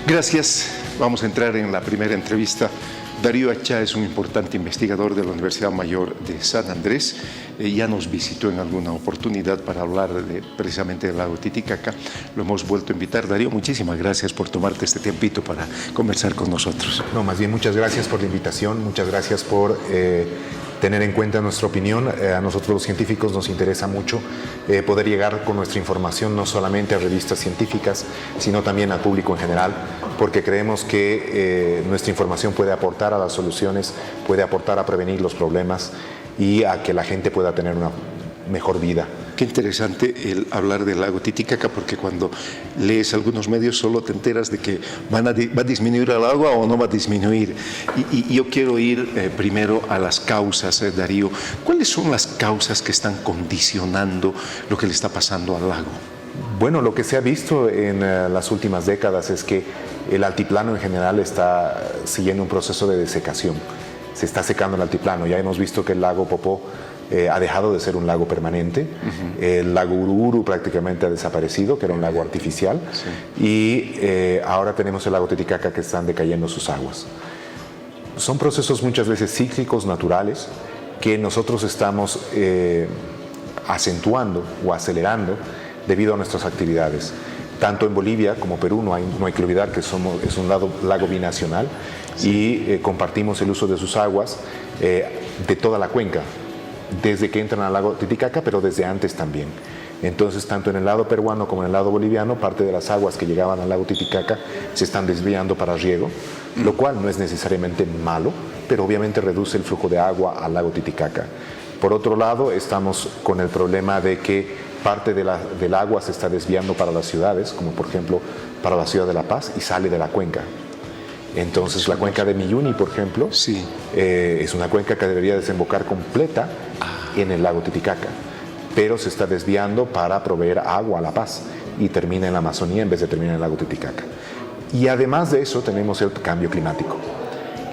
Gracias. Vamos a entrar en la primera entrevista. Darío Achá es un importante investigador de la Universidad Mayor de San Andrés. Ya nos visitó en alguna oportunidad para hablar precisamente del lago Titicaca. Lo hemos vuelto a invitar. Darío, muchísimas gracias por tomarte este tiempito para conversar con nosotros. No, más bien muchas gracias por la invitación, muchas gracias por tener en cuenta nuestra opinión. A nosotros los científicos nos interesa mucho poder llegar con nuestra información no solamente a revistas científicas, sino también al público en general, porque creemos que nuestra información puede aportar a las soluciones, puede aportar a prevenir los problemas y a que la gente pueda tener una mejor vida. Qué interesante el hablar del lago Titicaca, porque cuando lees algunos medios solo te enteras de que va a disminuir el agua o no va a disminuir. Y yo quiero ir primero a las causas, Darío. ¿Cuáles son las causas que están condicionando lo que le está pasando al lago? Bueno, lo que se ha visto en las últimas décadas es que el altiplano en general está siguiendo un proceso de desecación. Se está secando el altiplano. Ya hemos visto que el lago Popó ha dejado de ser un lago permanente. El lago Ururu prácticamente ha desaparecido, que era un lago artificial. Sí. Y ahora tenemos el lago Titicaca, que están decayendo sus aguas. Son procesos muchas veces cíclicos, naturales, que nosotros estamos acentuando o acelerando debido a nuestras actividades. Tanto en Bolivia como Perú no hay que olvidar que es un lago binacional. Sí. Y compartimos el uso de sus aguas de toda la cuenca, desde que entran al lago Titicaca, pero desde antes también. Entonces, tanto en el lado peruano como en el lado boliviano, parte de las aguas que llegaban al lago Titicaca se están desviando para riego, lo cual no es necesariamente malo, pero obviamente reduce el flujo de agua al lago Titicaca. Por otro lado, estamos con el problema de que parte del agua se está desviando para las ciudades, como por ejemplo para la ciudad de La Paz, y sale de la cuenca. Entonces la cuenca de Miyuni, por ejemplo, sí. Es una cuenca que debería desembocar completa en el lago Titicaca, pero se está desviando para proveer agua a La Paz y termina en la Amazonía en vez de terminar en el lago Titicaca. Y además de eso tenemos el cambio climático,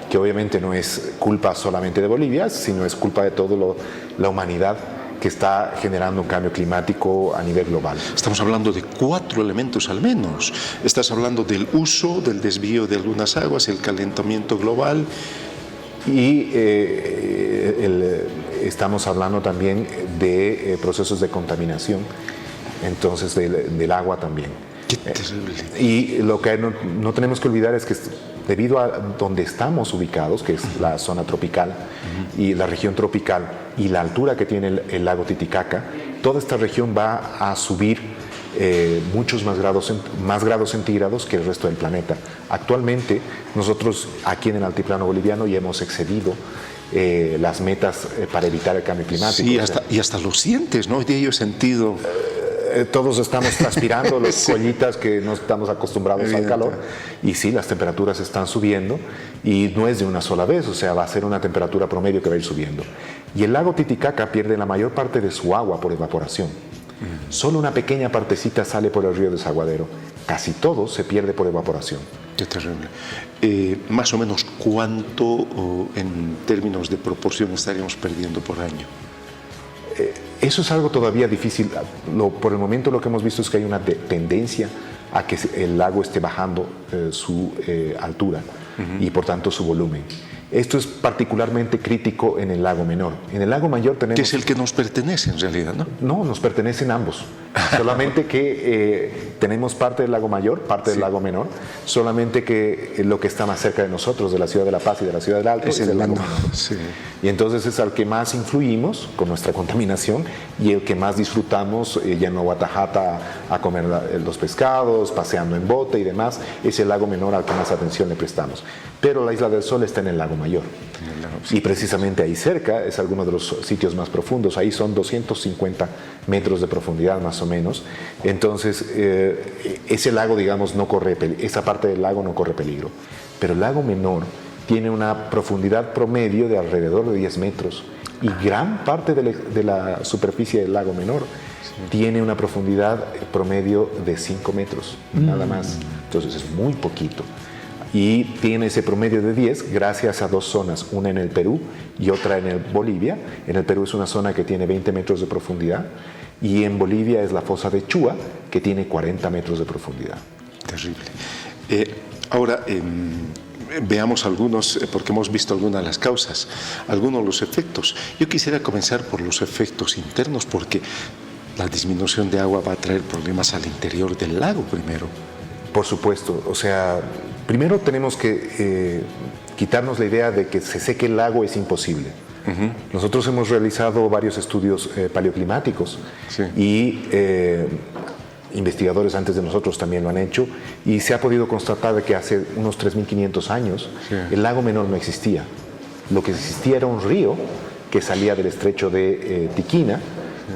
que obviamente no es culpa solamente de Bolivia, sino es culpa de toda la humanidad que está generando un cambio climático a nivel global. Estamos hablando de 4 elementos al menos. Estás hablando del uso, del desvío de algunas aguas, el calentamiento global. Y estamos hablando también de procesos de contaminación, entonces del agua también. Qué terrible. Y lo que no tenemos que olvidar es que debido a donde estamos ubicados, que es la zona tropical y la región tropical y la altura que tiene el lago Titicaca, toda esta región va a subir muchos más grados centígrados que el resto del planeta. Actualmente nosotros aquí en el altiplano boliviano ya hemos excedido las metas para evitar el cambio climático. Sí, y hasta lo sientes, ¿no? Hoy día yo he sentido... Todos estamos transpirando los sí. Collitas que no estamos acostumbrados al calor, y sí, las temperaturas están subiendo y no es de una sola vez, o sea, va a ser una temperatura promedio que va a ir subiendo. Y el lago Titicaca pierde la mayor parte de su agua por evaporación. Solo una pequeña partecita sale por el río Desaguadero, casi todo se pierde por evaporación. Qué terrible. Más o menos, ¿cuánto en términos de proporción estaríamos perdiendo por año? Eso es algo todavía difícil. Por el momento lo que hemos visto es que hay una tendencia a que el lago esté bajando su altura y por tanto su volumen. Esto es particularmente crítico en el lago menor. En el lago mayor tenemos... Que es el que nos pertenece en realidad, ¿no? No, nos pertenecen ambos. Solamente que tenemos parte del lago mayor, parte del lago menor. Solamente que lo que está más cerca de nosotros, de la ciudad de La Paz y de la ciudad del Alto, es el lago menor. Sí. Y entonces es al que más influimos con nuestra contaminación y el que más disfrutamos yendo a Guatajata a comer los pescados, paseando en bote y demás. Es el lago menor al que más atención le prestamos. Pero la Isla del Sol está en el lago mayor. Y precisamente ahí cerca es alguno de los sitios más profundos. Ahí son 250 metros de profundidad más o menos. Entonces ese lago, digamos, esa parte del lago no corre peligro. Pero el lago menor tiene una profundidad promedio de alrededor de 10 metros. Y gran parte de la superficie del lago menor tiene una profundidad promedio de 5 metros, nada más. Entonces es muy poquito. Y tiene ese promedio de 10 gracias a 2 zonas, una en el Perú y otra en el Bolivia. En el Perú es una zona que tiene 20 metros de profundidad y en Bolivia es la fosa de Chua, que tiene 40 metros de profundidad. Terrible. Ahora, veamos algunos, porque hemos visto algunas de las causas, algunos de los efectos. Yo quisiera comenzar por los efectos internos, porque la disminución de agua va a traer problemas al interior del lago primero. Por supuesto, o sea, primero tenemos que quitarnos la idea de que se seque el lago es imposible. Nosotros hemos realizado varios estudios paleoclimáticos y investigadores antes de nosotros también lo han hecho, y se ha podido constatar de que hace unos 3.500 años el lago Menor no existía. Lo que existía era un río que salía del estrecho de Tiquina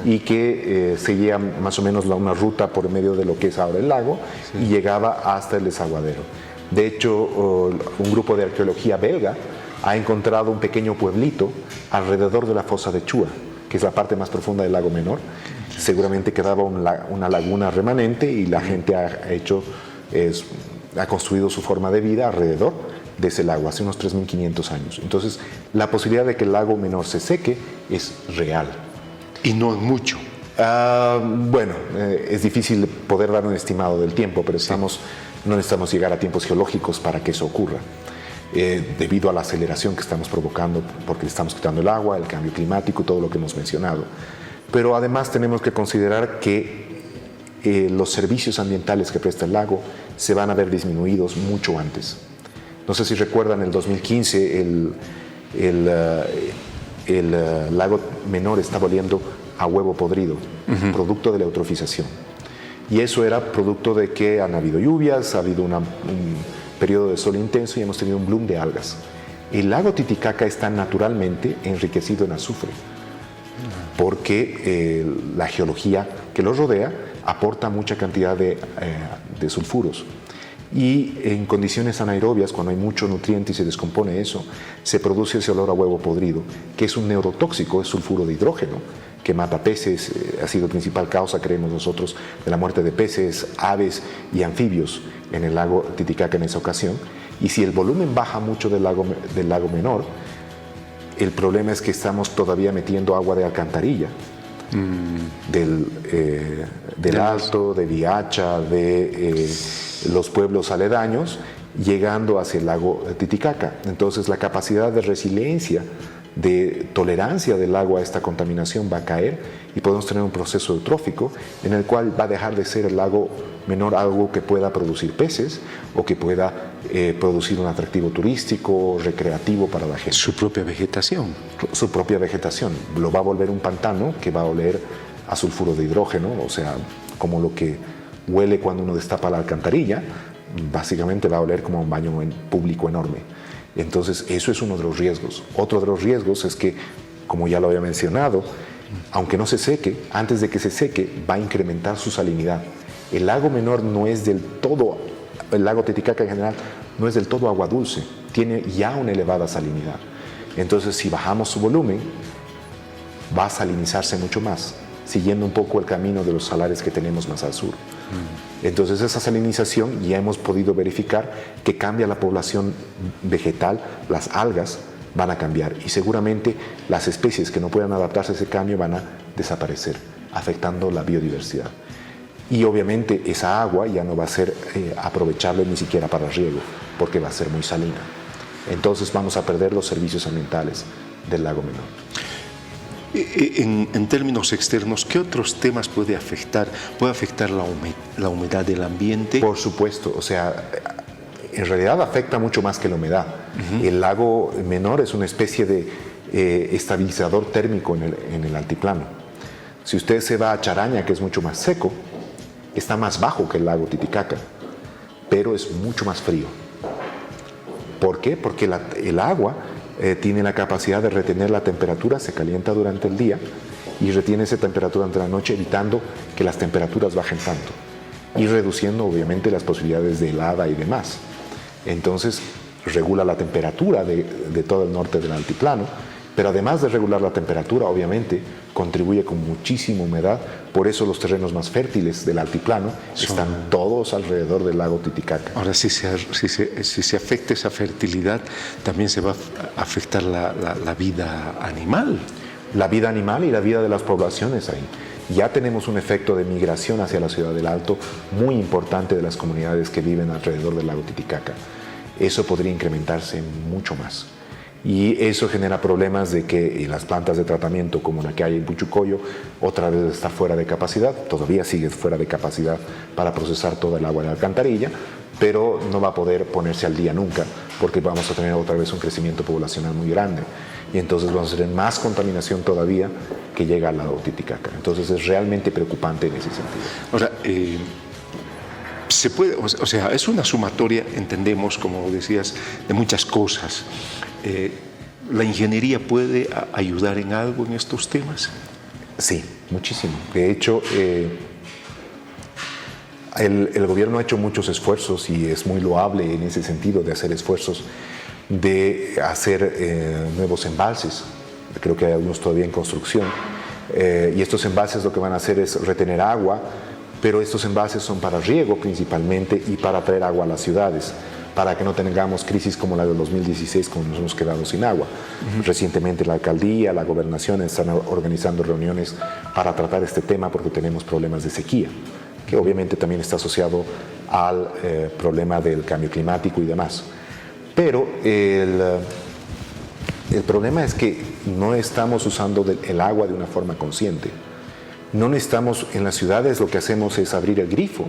y que seguía más o menos una ruta por medio de lo que es ahora el lago y llegaba hasta el desaguadero. De hecho, un grupo de arqueología belga ha encontrado un pequeño pueblito alrededor de la fosa de Chua, que es la parte más profunda del lago Menor. Seguramente quedaba una laguna remanente y la gente ha construido su forma de vida alrededor de ese lago hace unos 3.500 años. Entonces, la posibilidad de que el lago Menor se seque es real. Y no es mucho. Bueno, es difícil poder dar un estimado del tiempo, pero no necesitamos llegar a tiempos geológicos para que eso ocurra. Debido a la aceleración que estamos provocando, porque le estamos quitando el agua, el cambio climático y todo lo que hemos mencionado. Pero además tenemos que considerar que los servicios ambientales que presta el lago se van a ver disminuidos mucho antes. No sé si recuerdan, en el 2015 el lago Menor estaba oliendo a huevo podrido, producto de la eutrofización. Y eso era producto de que han habido lluvias, ha habido un periodo de sol intenso y hemos tenido un bloom de algas. El lago Titicaca está naturalmente enriquecido en azufre, porque la geología que lo rodea aporta mucha cantidad de sulfuros. Y en condiciones anaerobias, cuando hay mucho nutriente y se descompone eso, se produce ese olor a huevo podrido, que es un neurotóxico, es sulfuro de hidrógeno, que mata peces, ha sido principal causa, creemos nosotros, de la muerte de peces, aves y anfibios en el lago Titicaca en esa ocasión. Y si el volumen baja mucho del lago Menor, el problema es que estamos todavía metiendo agua de alcantarilla, del Alto, de Viacha, de los pueblos aledaños, llegando hacia el lago Titicaca. Entonces la capacidad de resiliencia, de tolerancia del agua a esta contaminación va a caer y podemos tener un proceso eutrófico en el cual va a dejar de ser el lago Menor algo que pueda producir peces o que pueda producir un atractivo turístico, recreativo para la gente. Su propia vegetación. Su propia vegetación. Lo va a volver un pantano que va a oler a sulfuro de hidrógeno, o sea, como lo que huele cuando uno destapa la alcantarilla, básicamente va a oler como un baño público enorme. Entonces, eso es uno de los riesgos. Otro de los riesgos es que, como ya lo había mencionado, aunque no se seque, antes de que se seque, va a incrementar su salinidad. El lago Menor no es del todo, el lago Titicaca en general, no es del todo agua dulce, tiene ya una elevada salinidad. Entonces, si bajamos su volumen, va a salinizarse mucho más, siguiendo un poco el camino de los salares que tenemos más al sur. Entonces, esa salinización ya hemos podido verificar que cambia la población vegetal, las algas van a cambiar y seguramente las especies que no puedan adaptarse a ese cambio van a desaparecer, afectando la biodiversidad. Y obviamente esa agua ya no va a ser aprovechable ni siquiera para riego, porque va a ser muy salina. Entonces vamos a perder los servicios ambientales del lago Menor. En términos externos, ¿qué otros temas puede afectar? ¿Puede afectar la humedad del ambiente? Por supuesto, o sea, en realidad afecta mucho más que la humedad. El lago Menor es una especie de estabilizador térmico en el altiplano. Si usted se va a Charaña, que es mucho más seco, está más bajo que el lago Titicaca, pero es mucho más frío. ¿Por qué? Porque el agua tiene la capacidad de retener la temperatura, se calienta durante el día y retiene esa temperatura durante la noche, evitando que las temperaturas bajen tanto y reduciendo obviamente las posibilidades de helada y demás. Entonces regula la temperatura de todo el norte del altiplano, pero además de regular la temperatura, obviamente contribuye con muchísima humedad. Por eso los terrenos más fértiles del altiplano están todos alrededor del lago Titicaca. Ahora, si se afecta esa fertilidad, también se va a afectar la vida animal. La vida animal y la vida de las poblaciones ahí. ya tenemos un efecto de migración hacia la ciudad del Alto muy importante de las comunidades que viven alrededor del lago Titicaca. Eso podría incrementarse mucho más. Y eso genera problemas de que las plantas de tratamiento como la que hay en Puchucoyo otra vez está fuera de capacidad, todavía sigue fuera de capacidad para procesar toda el agua de la alcantarilla, pero no va a poder ponerse al día nunca porque vamos a tener otra vez un crecimiento poblacional muy grande y entonces vamos a tener más contaminación todavía que llega al lago Titicaca. Entonces es realmente preocupante en ese sentido. Ahora, se puede, o sea, es una sumatoria, entendemos, como decías, de muchas cosas. ¿La ingeniería puede ayudar en algo en estos temas? Sí, muchísimo. De hecho, el gobierno ha hecho muchos esfuerzos y es muy loable en ese sentido de hacer esfuerzos de hacer nuevos embalses. Creo que hay algunos todavía en construcción. Y estos embalses lo que van a hacer es retener agua, pero estos embalses son para riego principalmente y para traer agua a las ciudades, para que no tengamos crisis como la del 2016, cuando nos hemos quedado sin agua. Recientemente la alcaldía, la gobernación están organizando reuniones para tratar este tema porque tenemos problemas de sequía, que obviamente también está asociado al problema del cambio climático y demás. Pero el problema es que no estamos usando el agua de una forma consciente. No necesitamos, en las ciudades lo que hacemos es abrir el grifo,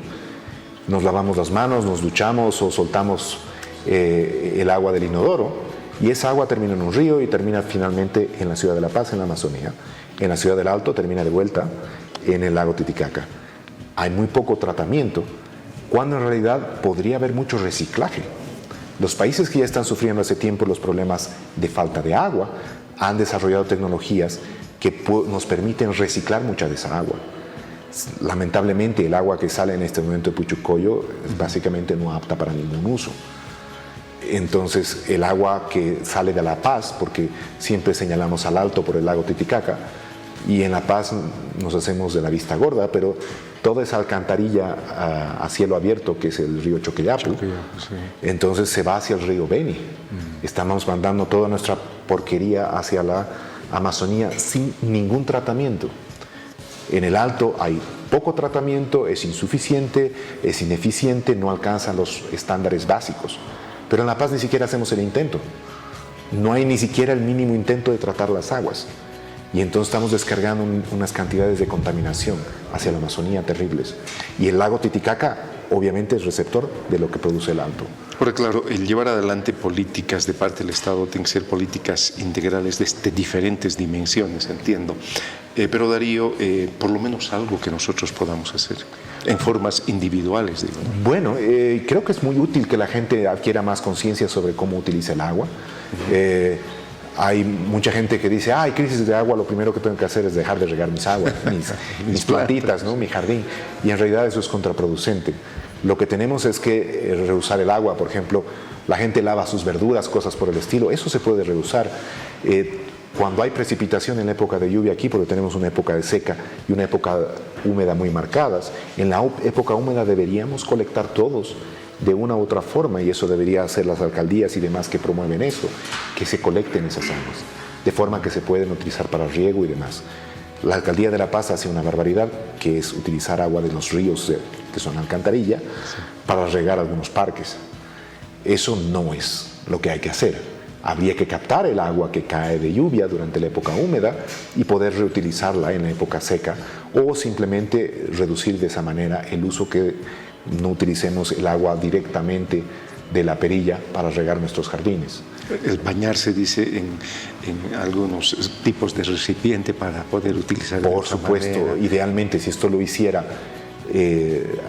nos lavamos las manos, nos duchamos o soltamos el agua del inodoro y esa agua termina en un río y termina finalmente en la ciudad de La Paz, en la Amazonía. En la ciudad del Alto termina de vuelta en el lago Titicaca. Hay muy poco tratamiento, cuando en realidad podría haber mucho reciclaje. Los países que ya están sufriendo hace tiempo los problemas de falta de agua han desarrollado tecnologías que nos permiten reciclar mucha de esa agua. Lamentablemente el agua que sale en este momento de Puchucoyo es básicamente no apta para ningún uso. Entonces el agua que sale de La Paz, porque siempre señalamos al Alto por el lago Titicaca, y en La Paz nos hacemos de la vista gorda, pero toda esa alcantarilla a cielo abierto, que es el río Choqueyapu, sí, entonces se va hacia el río Beni. Estamos mandando toda nuestra porquería hacia la Amazonía sin ningún tratamiento. En el Alto hay poco tratamiento, es insuficiente, es ineficiente, no alcanzan los estándares básicos. Pero en La Paz ni siquiera hacemos el intento. No hay ni siquiera el mínimo intento de tratar las aguas. Y entonces estamos descargando unas cantidades de contaminación hacia la Amazonía terribles. Y el lago Titicaca obviamente es receptor de lo que produce el Alto. Ahora, claro, el llevar adelante políticas de parte del Estado tienen que ser políticas integrales de diferentes dimensiones, entiendo. Pero Darío, por lo menos algo que nosotros podamos hacer en formas individuales, digo, ¿no? Bueno, creo que es muy útil que la gente adquiera más conciencia sobre cómo utiliza el agua. Hay mucha gente que dice, hay crisis de agua, lo primero que tengo que hacer es dejar de regar mis aguas, mis plantitas, ¿no? Mi jardín. Y en realidad eso es contraproducente. Lo que tenemos es que reusar el agua, por ejemplo, la gente lava sus verduras, cosas por el estilo, eso se puede reusar. Cuando hay precipitación en la época de lluvia aquí, porque tenemos una época de seca y una época húmeda muy marcadas, en la época húmeda deberíamos colectar todos de una u otra forma, y eso debería hacer las alcaldías y demás que promueven eso, que se colecten esas aguas, de forma que se pueden utilizar para riego y demás. La alcaldía de La Paz hace una barbaridad, que es utilizar agua de los ríos que son alcantarilla, sí, para regar algunos parques. Eso no es lo que hay que hacer. Habría que captar el agua que cae de lluvia durante la época húmeda y poder reutilizarla en la época seca, o simplemente reducir de esa manera el uso, que no utilicemos el agua directamente de la perilla para regar nuestros jardines. El bañarse, dice, en algunos tipos de recipiente para poder utilizar. Por supuesto, manera. Idealmente, si esto lo hiciera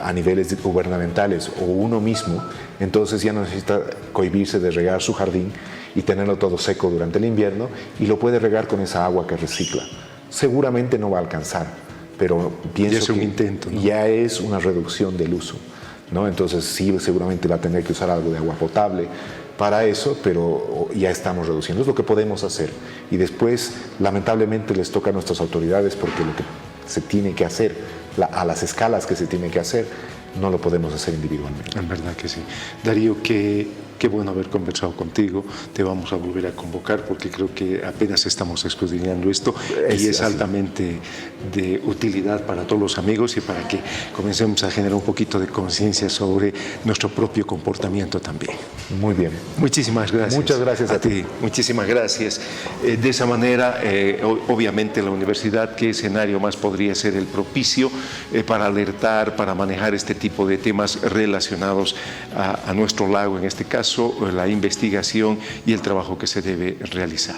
a niveles gubernamentales o uno mismo, entonces ya no necesita cohibirse de regar su jardín y tenerlo todo seco durante el invierno, y lo puede regar con esa agua que recicla. Seguramente no va a alcanzar, pero pienso ya es un intento, ¿no? Ya es una reducción del uso, ¿no? Entonces sí, seguramente va a tener que usar algo de agua potable para eso, pero ya estamos reduciendo. Es lo que podemos hacer. Y después, lamentablemente, les toca a nuestras autoridades, porque lo que se tiene que hacer, a las escalas que se tiene que hacer, no lo podemos hacer individualmente. En verdad que sí. Darío, ¿qué qué bueno haber conversado contigo. Te vamos a volver a convocar porque creo que apenas estamos escudriñando esto y es altamente de utilidad para todos los amigos y para que comencemos a generar un poquito de conciencia sobre nuestro propio comportamiento también. Muy bien. Muchísimas gracias. Muchas gracias a ti. Muchísimas gracias. De esa manera, obviamente la universidad, ¿qué escenario más podría ser el propicio para alertar, para manejar este tipo de temas relacionados a nuestro lago, en este caso, la investigación y el trabajo que se debe realizar?